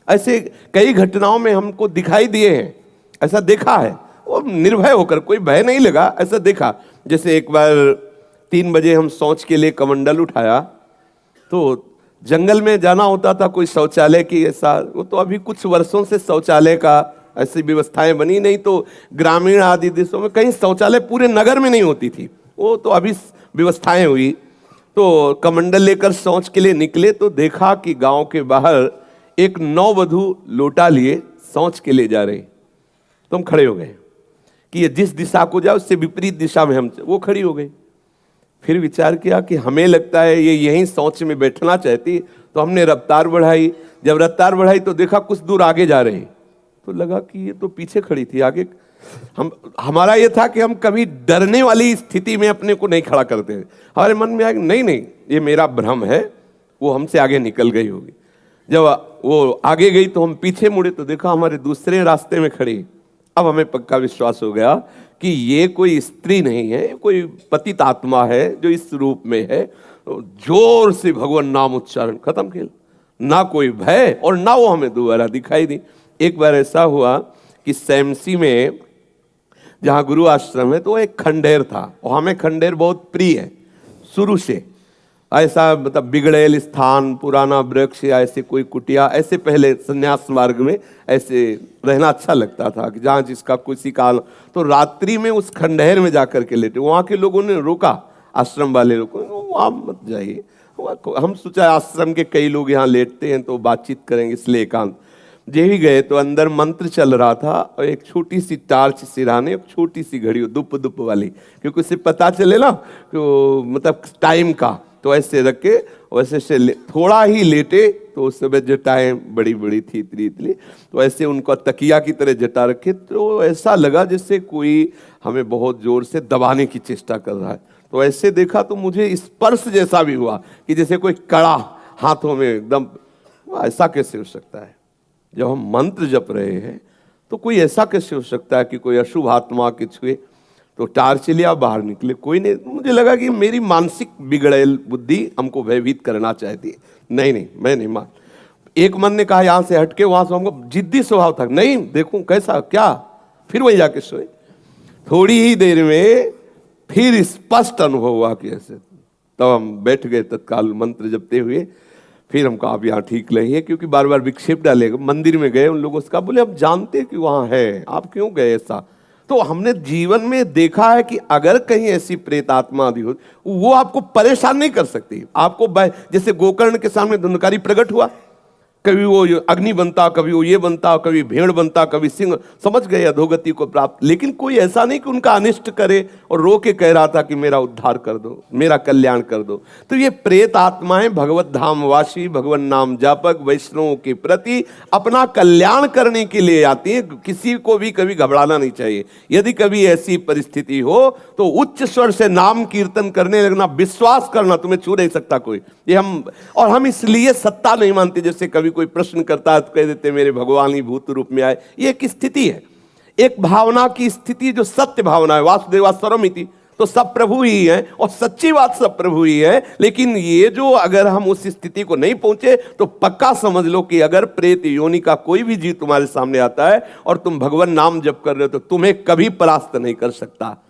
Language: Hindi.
ऐसे कई घटनाओं में हमको दिखाई दिए हैं, ऐसा देखा है। वो निर्भय होकर, कोई भय नहीं लगा, ऐसा देखा। जैसे एक बार 3 बजे हम शौच के लिए कमंडल उठाया, तो जंगल में जाना होता था, कोई शौचालय की ऐसा, वो तो अभी कुछ वर्षों से शौचालय का ऐसी व्यवस्थाएं बनी नहीं, तो ग्रामीण आदि देशों में कहीं शौचालय पूरे नगर में नहीं होती थी, वो तो अभी व्यवस्थाएं हुई। तो कमंडल लेकर शौच के लिए निकले तो देखा कि गांव के बाहर एक नववधू लोटा लिए शौच के लिए जा रही। तो हम खड़े हो गए कि ये जिस दिशा को जाए उससे विपरीत दिशा में हम, वो खड़ी हो गई। फिर विचार किया कि हमें लगता है ये यहीं शौच में बैठना चाहती, तो हमने रफ्तार बढ़ाई। जब रफ्तार बढ़ाई तो देखा कुछ दूर आगे जा रही, तो लगा कि ये तो पीछे खड़ी थी, आगे। हमारा ये था कि हम कभी डरने वाली स्थिति में अपने को नहीं खड़ा करते। हमारे मन में आया कि नहीं नहीं, ये मेरा भ्रम है, वो हमसे आगे निकल गई होगी। जब वो आगे गई तो हम पीछे मुड़े तो देखा हमारे दूसरे रास्ते में खड़ी। अब हमें पक्का विश्वास हो गया कि ये कोई स्त्री नहीं है, कोई पतित आत्मा है जो इस रूप में है। तो जोर से भगवान नाम उच्चारण, खत्म खेल। ना कोई भय और ना वो हमें दोबारा दिखाई दी। एक बार ऐसा हुआ कि सैमसी में जहाँ गुरु आश्रम है, तो एक खंडेर था, और हमें खंडेर बहुत प्रिय है शुरू से। ऐसा मतलब बिगड़ेल स्थान, पुराना वृक्ष या ऐसे कोई कुटिया, ऐसे पहले संन्यास मार्ग में ऐसे रहना अच्छा लगता था कि जहाँ जिसका किसी काल। तो रात्रि में उस खंडहर में जाकर के लेटे, वहाँ के लोगों ने रोका, आश्रम वाले लोगों ने, वहाँ मत जाइए। हम सोचा आश्रम के कई लोग यहाँ लेटते हैं तो बातचीत करेंगे, इसलिए एकांत। ही गए तो अंदर मंत्र चल रहा था, और एक छोटी सी टार्च सिराने, एक छोटी सी घड़ी दुप दुप वाली, क्योंकि उससे पता चले ना तो मतलब टाइम का। तो ऐसे रख के वैसे से थोड़ा ही लेटे, तो उस समय जटाएं बड़ी बड़ी थी, इतनी इतनी, तो ऐसे उनको तकिया की तरह जटा रखे। तो ऐसा लगा जैसे कोई हमें बहुत जोर से दबाने की चेष्टा कर रहा है। तो ऐसे देखा तो मुझे स्पर्श जैसा भी हुआ कि जैसे कोई कड़ा हाथों में एकदम। ऐसा कैसे हो सकता है? जब हम मंत्र जप रहे हैं तो कोई ऐसा कैसे हो सकता है कि कोई अशुभ आत्मा के छुए? तो टार्च लिया, बाहर निकले, कोई नहीं। मुझे लगा कि मेरी मानसिक बिगड़ेल बुद्धि हमको भयभीत करना चाहती है। नहीं नहीं, मैं नहीं मान। एक मन ने कहा यहाँ से हटके, वहां से हमको जिद्दी स्वभाव था, नहीं देखूं कैसा क्या। फिर वही जाके सोए। थोड़ी ही देर में फिर स्पष्ट अनुभव हुआ कि ऐसे। तब हम बैठ गए तत्काल मंत्र जपते हुए। फिर हमको आप यहाँ ठीक नहीं है, क्योंकि बार बार विक्षेप डालेगा। मंदिर में गए, उन लोगों से कहा, बोले आप जानते कि वहाँ है, आप क्यों गए ऐसा? तो हमने जीवन में देखा है कि अगर कहीं ऐसी प्रेत आत्मा आदि हो, वो आपको परेशान नहीं कर सकती। आपको जैसे गोकर्ण के सामने धुंधकारी प्रकट हुआ, कभी वो अग्नि बनता, कभी वो ये बनता, कभी भेड़ बनता, कभी सिंह, समझ गए अधोगति को प्राप्त। लेकिन कोई ऐसा नहीं कि उनका अनिष्ट करे और रो के कह रहा था कि मेरा उद्धार कर दो, मेरा कल्याण कर दो। तो ये प्रेत आत्माएं भगवत धाम वासी, भगवान नाम जापक, वैष्णवों के प्रति अपना कल्याण करने के लिए आती हैं। किसी को भी कभी घबराना नहीं चाहिए। यदि कभी ऐसी परिस्थिति हो तो उच्च स्वर से नाम कीर्तन करने लगना, विश्वास करना, तुम्हें छू नहीं सकता कोई। ये हम इसलिए सत्ता नहीं मानते। जैसे कभी कोई प्रश्न करता है तो कह देते मेरे भगवान ही भूत रूप में आए। ये एक स्थिति है, एक भावना की स्थिति जो सत्य भावना है। वासुदेवा सर्वमिति, तो सब प्रभु ही है, और सच्ची बात सब प्रभु ही है। लेकिन ये जो अगर हम उस स्थिति को नहीं पहुंचे तो पक्का समझ लो कि अगर प्रेत योनि का कोई भी जीव तुम्हारे सामने आता है और तुम भगवान नाम जप कर रहे हो तो तुम्हें कभी परास्त नहीं कर सकता।